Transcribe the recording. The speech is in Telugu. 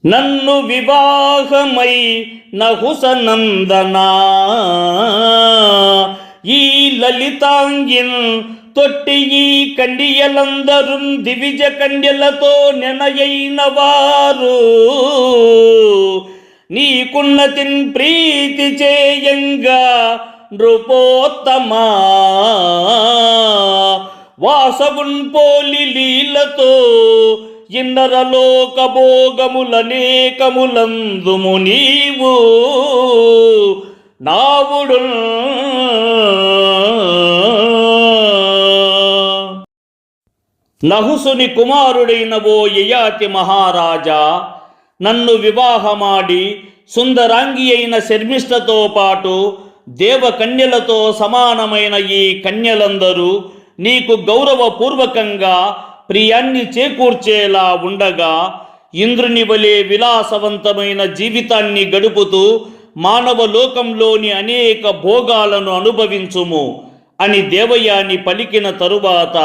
నన్ను వివాహమై నహుసనందనా ఈ లలితాంగిన్ తొట్టి ఈ కండియలందరూ దివిజ కండ్యలతో నెనయైన వారు నీకున్నతిన్ ప్రీతి చేయంగా నృపోత్తమా వాసవున్ పోలి లీలతో ఇందరలోక భోగములనేకములందుము నీవు నావుడు నహుసుని కుమారుడైన ఓ యయాతి మహారాజా, నన్ను వివాహమాడి సుందరాంగి అయిన శర్మిష్ఠతో పాటు దేవకన్యలతో సమానమైన ఈ కన్యలందరూ నీకు గౌరవపూర్వకంగా ప్రియాన్ని చేకూర్చేలా ఉండగా ఇంద్రుని వలె విలాసవంతమైన జీవితాన్ని గడుపుతూ మానవ లోకంలోని అనేక భోగాలను అనుభవించుము అని దేవయాని పలికిన తరువాత